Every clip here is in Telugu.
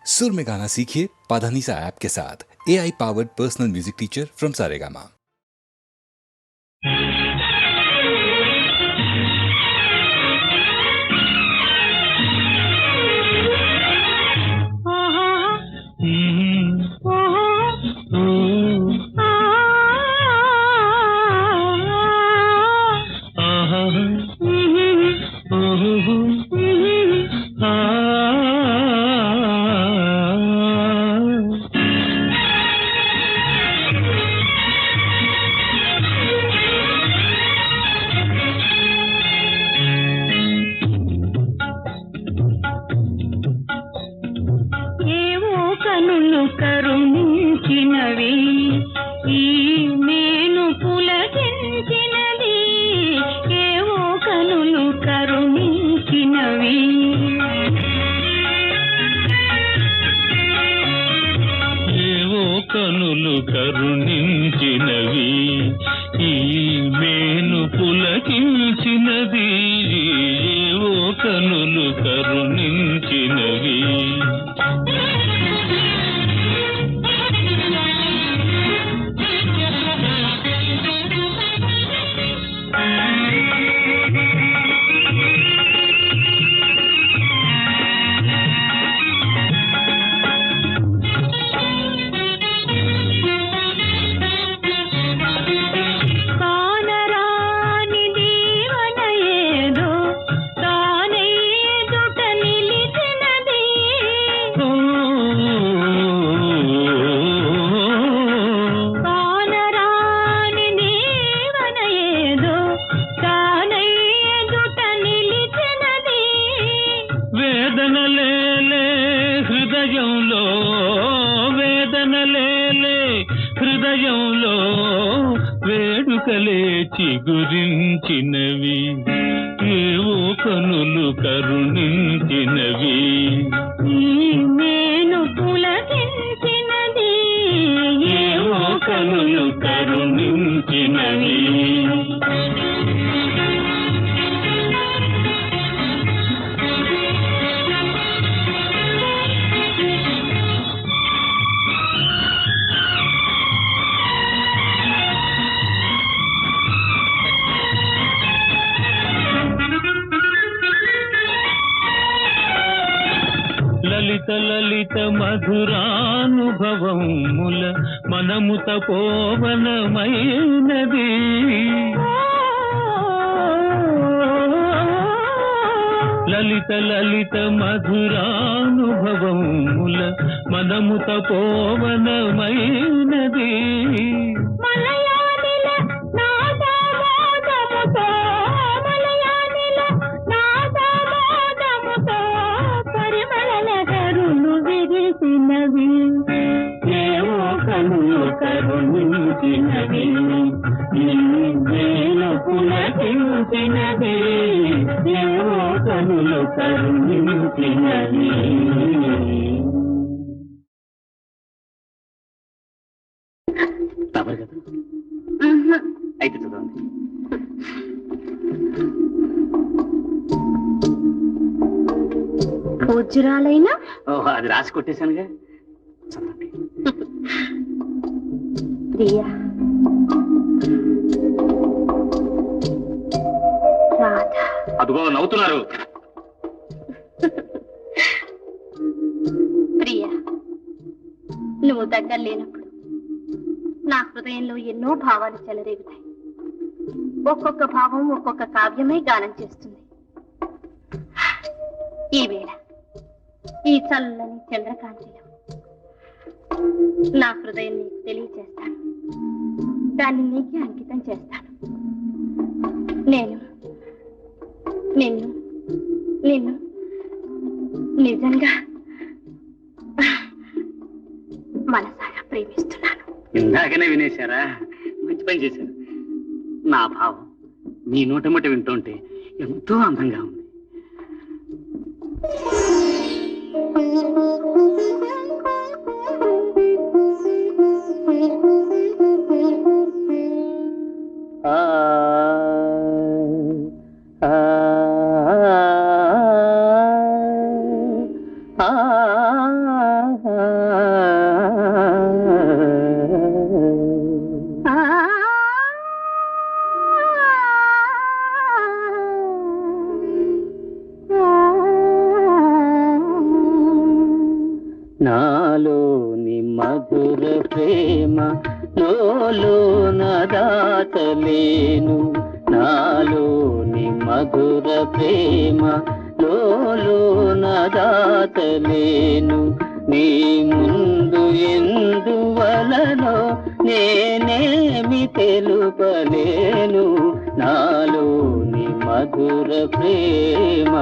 सुर में गाना सीखिए पाधानीसा ऐप के साथ। AI powered personal music teacher from Saregama. గురించినవి ఏవో కనులు కరుణించినవి నేను పులకించినది ఏవో కనులు కరుణించినవి లలిత లలిత మధురానుభవముల మనము తపోవనమైనది లలిత లలిత మధురానుభవముల మనము తపోవనమైనది ఏవో కనులు కరుణించినవి నేను పులకించినది ఏవో కనులు కరుణించినవి తవరు కదా అయితే చదవండి. పూజ్యురాలైనా అది రాసి కొట్టేశానుగా. చదవండి. ప్రియా రాధ. అదిగో నవ్వుతున్నారు. ప్రియా, నువ్వు దగ్గర లేనప్పుడు నా హృదయంలో ఎన్నో భావాలు చెలరేగుతాయి. ఒక్కొక్క భావం ఒక్కొక్క కావ్యమై గానం చేస్తుంది. ఈ వేళ ఈ చల్లని చంద్రకాంతిలో నా హృదయం నీకు తెలియచేస్తాను. దాన్ని నీకే అంకితం చేస్తాను. నేను నిన్ను నిన్ను నిజంగా మనసారా ప్రేమిస్తున్నాను. ఇందాకనే వినేశారా? మంచి పని చేశారు. నా భావం మీ నోటమట వింటుంటే ఎంతో అందంగా ఉంది. ఆ నాలోని మధుర ప్రేమ లోన దాచలేను, నాలోని మధుర ప్రేమ లోన దాచలేను. నీ ముందు ఎందువలనో నేనేమి తెలుపలేను, నాలోని మధుర ప్రేమ.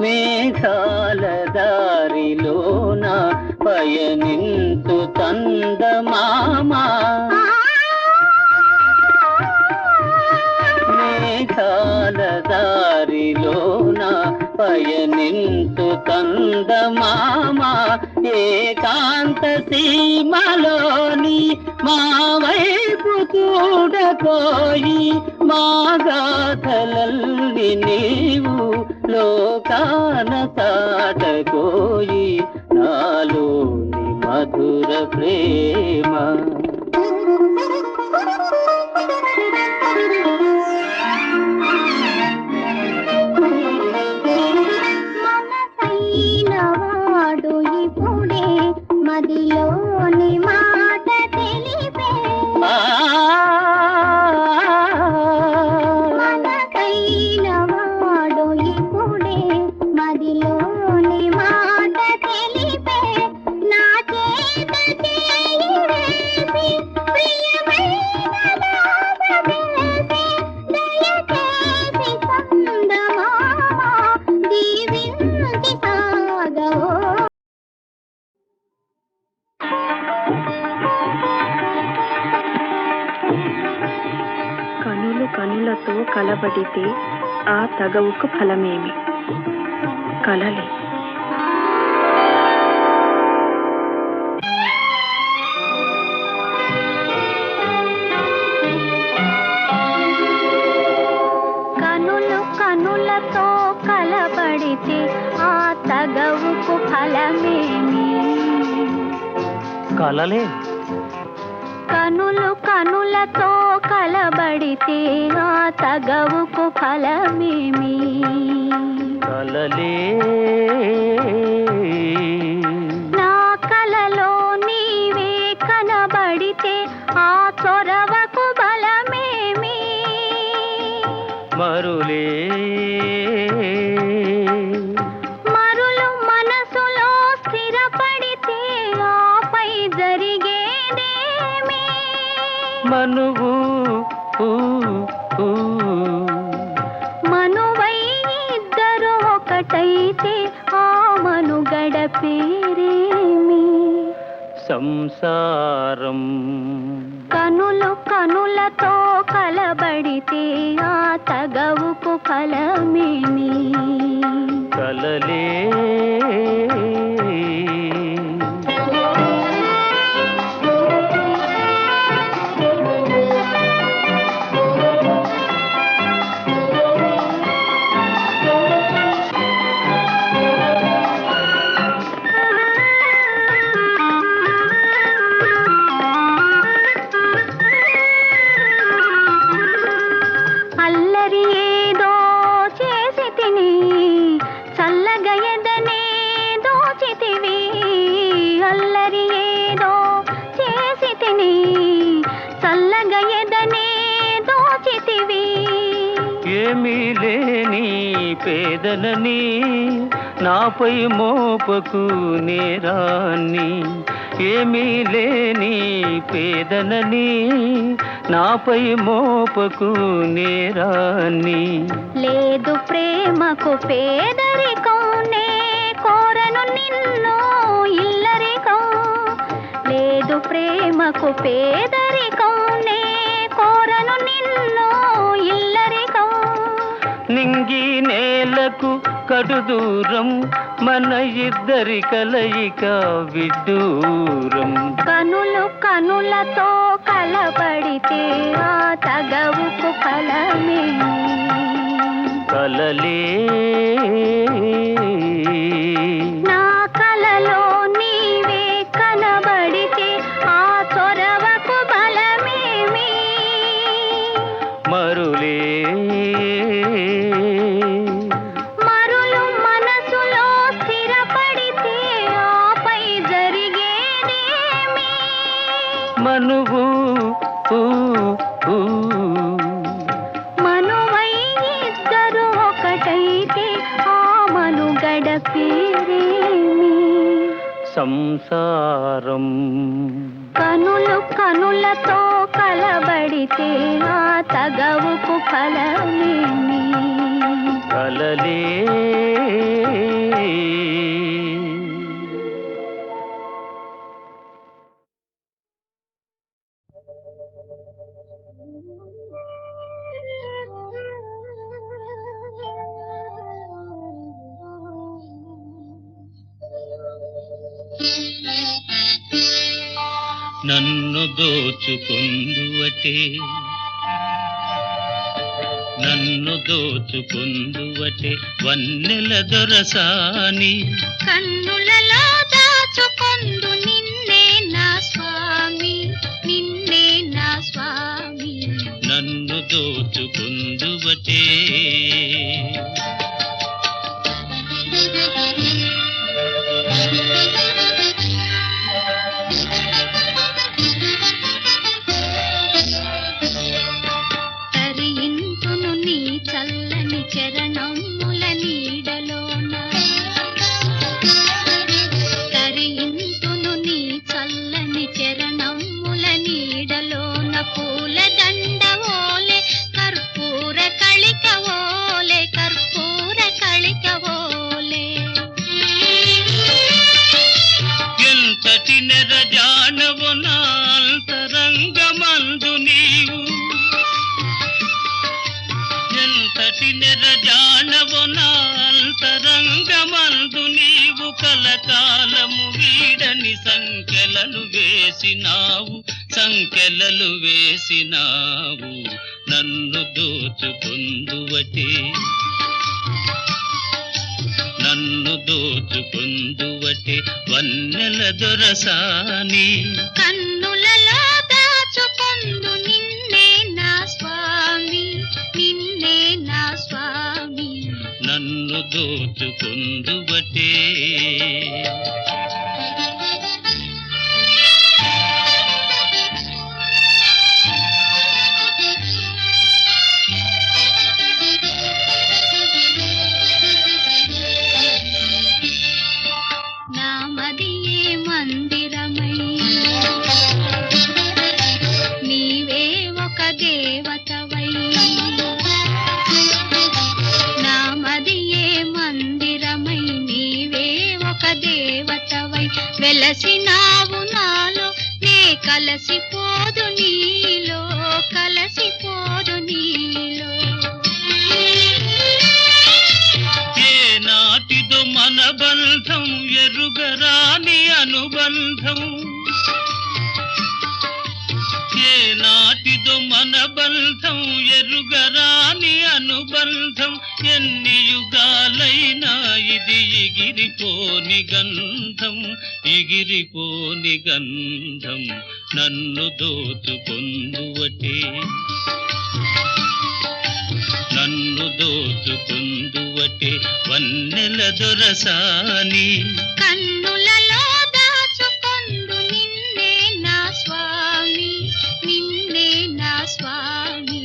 మేఘాల దారిలోన పయనింతు చందమామా, మేఘాల దారిలోన పయనింతు చందమామా, ఏకాంత సీమలోని మా వైపు చూడకోయి, మా గాథలల్ని నీవు లోకాన చాటకోయి, నాలోని మధుర ప్రేమ. మనసైన వాడు ఇప్పుడే మదిలోని మాట తెలిపే, మనసైన వాడు ఇప్పుడే మదిలోని మాట తెలిపే, నా చేత చేయి వేసి ప్రియమైన దాస వేసి, దయచేసి చందమామ దీవించి సాగవో. కనులు కనులతో కలబడితే ఆ తగవుకు ఫలమేమి? కలలే. కనులు కనులతో కలబడితే ఆ తగవుకు ఫలమేమి? కలలే. కనులు కనులతో కలబడితే ఆ తగవుకు ఫలమేమి? కలలే. నా కలలో నీవే కనబడితే ఆ చొరవకు బలమేమి? మరులే. మరులు మనసులో స్థిరపడితే ఆపై జరిగేదేమి? మనువు మనువై ఇద్దరు ఒకటైతే ఆ మనుగడ పేరేమి? సంసారం. కనులు కనులతో కలబడితే ఆ తగవుకు ఫలమేమి? కలలే. అల్లరి ఏదో చేసి తిని చల్లగా ఎదనే దోచితివి, అల్లరి ఏదో చేసి తిని చల్లగా ఎదనే దోచితివి. ఏమీ లేని పేదలని నాపై మోపకు నేరాన్ని, ఏమీ లేని పేదలని నాపై మోపకు నేరాన్ని. లేదు ప్రేమకు పేదరికం, నే కోరను నిన్ను ఇల్లరికం. లేదు ప్రేమకు పేదరికం నే కోరను నిన్ను ఇల్లరికం నింగి నేలకు కడు దూరం మన ఇద్దరి కలయిక విడ్డూరం కనులు కనులతో కలబడితే ఆ తగవుకు ఫలమే కలలే నా కలలో నీవే కనబడితే ఆ చొరవకు బలమేమి మరులే మరులు మనసులో స్థిరపడితే ఆపై జరిగేదేమి మనువు మనువై ఇద్దరు ఒకటైతే ఆ మనుగడ పేరేమి సంసారం కనులు కనులతో కలబడితే ఆ తగవుకు ఫలమేమి కలలే నన్ను దోచుకుందువటే వన్నెల దొరసాని కన్నులలో దాచుకొందు నిన్నే నా స్వామి నిన్నే నా స్వామి నన్ను దోచుకుందువటే తరింతును నీ చల్లని చరణముల నీడలోన తరింతును నీ చల్లని చరణముల నీడలోన పూల దండవోలే కర్పూర కళికవోలే కర్పూర కళికవోలే ఎంతటి నెరజానవు నా అంతరంగమందు నీవు ఎంతటి నెరజానవు నా అంతరంగమందు నీవు కలకాలము వీడని సంఖ్యలలు వేసినావు నన్ను దోచుకుందువటే వన్నెల దొరసాని కన్నులలో దాచుకొందు నిన్నే నా స్వామి నిన్నే నా స్వామి నన్ను దోచుకుందువటే నామదియే మందిరమై నీవే ఒక దేవతవై నామదియే మందిరమై నీవే ఒక దేవతవై వెలసినావు నాలో నే కలసిపోదు నీలో కలసిపోదు నీలో ఏ నాటిదో మన బంధం ఎరుగరాని అనుబంధం ఏ నాటిదో మన బంధం ఎరుగరాని అనుబంధం ఎన్ని యుగాలైనా ఇది ఎగిరిపోని గంధం నన్ను దోచుకొందువటే వన్నెల దొరసాని కన్నులలో దాచుకొందు నిన్నే నా స్వామి నిన్నే నా స్వామి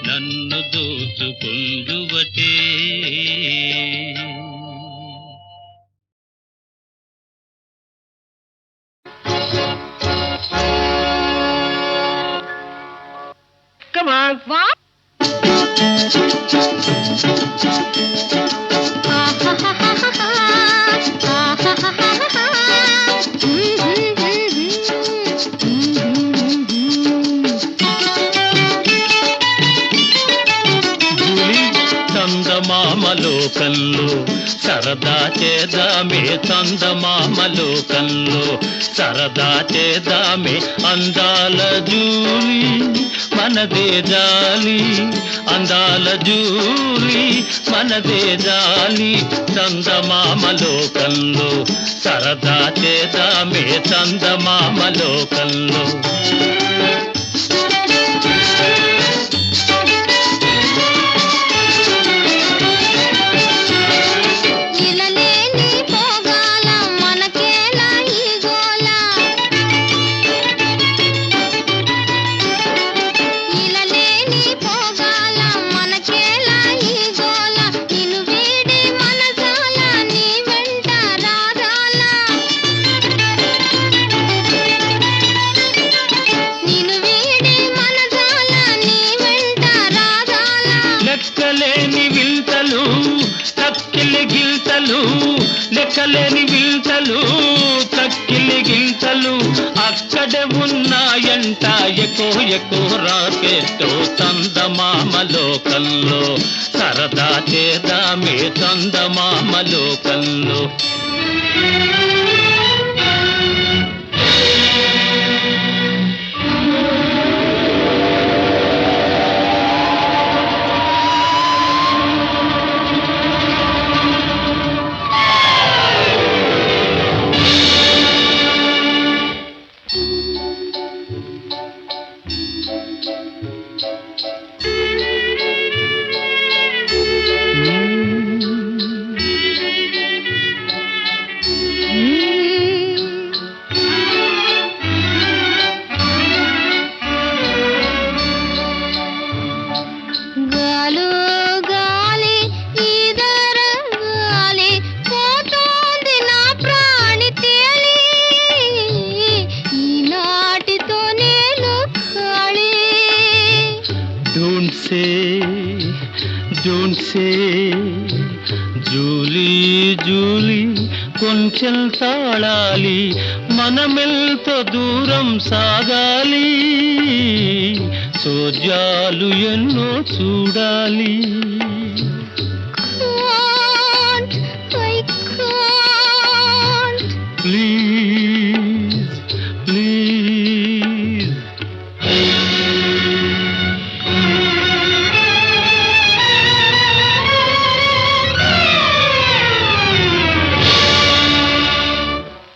నన్ను దోచుకొందువటే Come on. What? లోకంలో సరదా చేద్దామే చందమామ లోకంలో సరదా చేద్దామే అందాల జూలి మనదే జాలి అందాల జూలి మనదే జాలి చందమామ లోకంలో సరదా చేద్దామే చందమామ లోకంలో లెక్కలేని వింతలు తక్కిలి గింతలు అక్కడే ఉన్నాయంట ఎక్కువ రాకెట్టు చందమామ లోకంలో సరదా చేద్దామే చందమామ లోకంలో Don't say జూలీ జూలీ కొంచెం తాళాలి మనమెల్తో దూరం సాగాలి సోజాలు ఎన్నో చూడాలి please please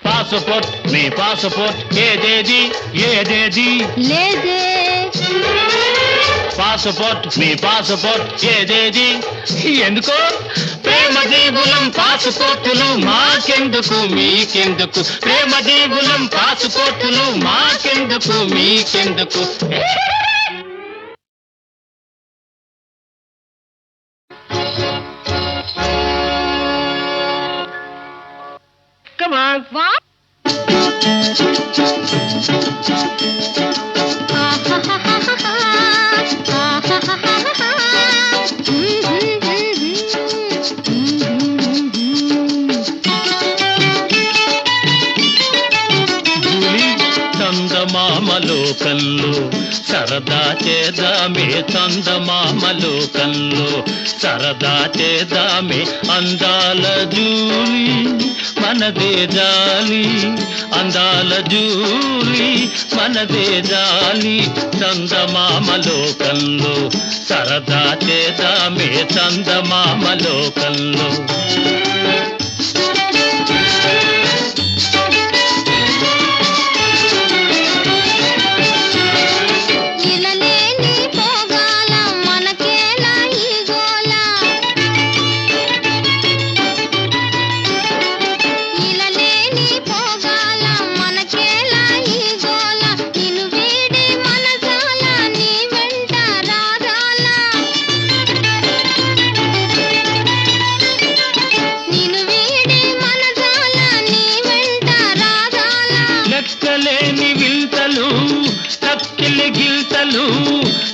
passport me passport ఏదేది ఏదేది లేదే పాస్పోర్ట్ మీ పాస్పోర్ట్ ఏదేది ఎందుకో ప్రేమ దీవులం పాస్పోర్టులు మాకెందుకు మీకెందుకు ప్రేమ దీవులం పాస్పోర్టులు మాకెందుకు మీకెందుకు Come on. What? చందమామ లోకంలో సరదా చేద్దామే చందమామ లోకంలో సరదా చేద్దామే అందాల జూలి మనదే జాలి అందాల జూలి మనదే జాలి చందమామ లోకంలో సరదా చేద్దామే చందమామ లోకంలో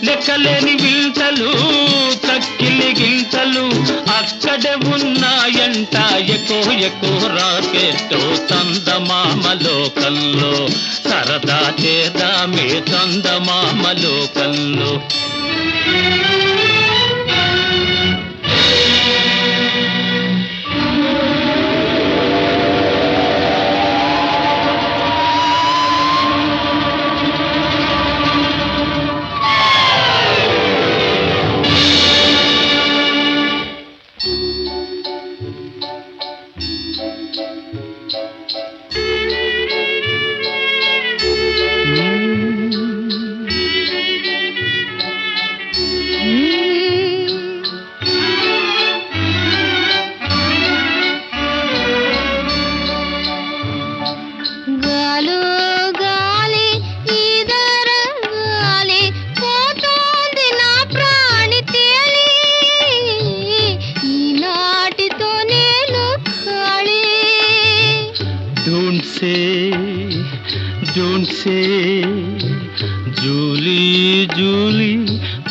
లెక్కలేని వింతలు తక్కిలి గింతలు అక్కడే ఉన్నాయంట ఎక్కువ రాకెట్టు చందమామ లోకంలో సరదా చేద్దామే చందమామ లోకంలో జూలీ జూలీ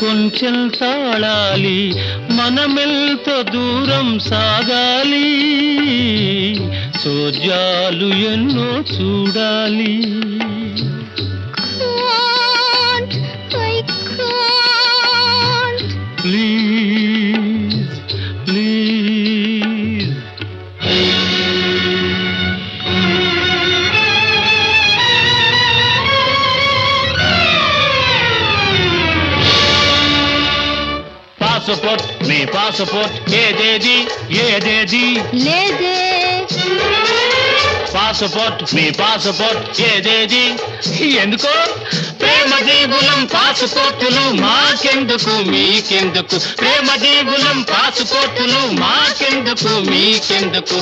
కొంచెం తాళాలి, మనమెంతో దూరం సాగాలి, సోజాలు ఎన్నో చూడాలి. Please please. Passport me passport ఏదేది ఏదేది లేదే పాస్పోర్ట్ మీ పాస్పోర్ట్ ఏదేది ఎందుకో ప్రేమ దీవులం పాస్పోర్టులు మాకెందుకు మీకెందుకు, ప్రేమ దీవులం పాస్పోర్టులు మాకెందుకు మీకెందుకు.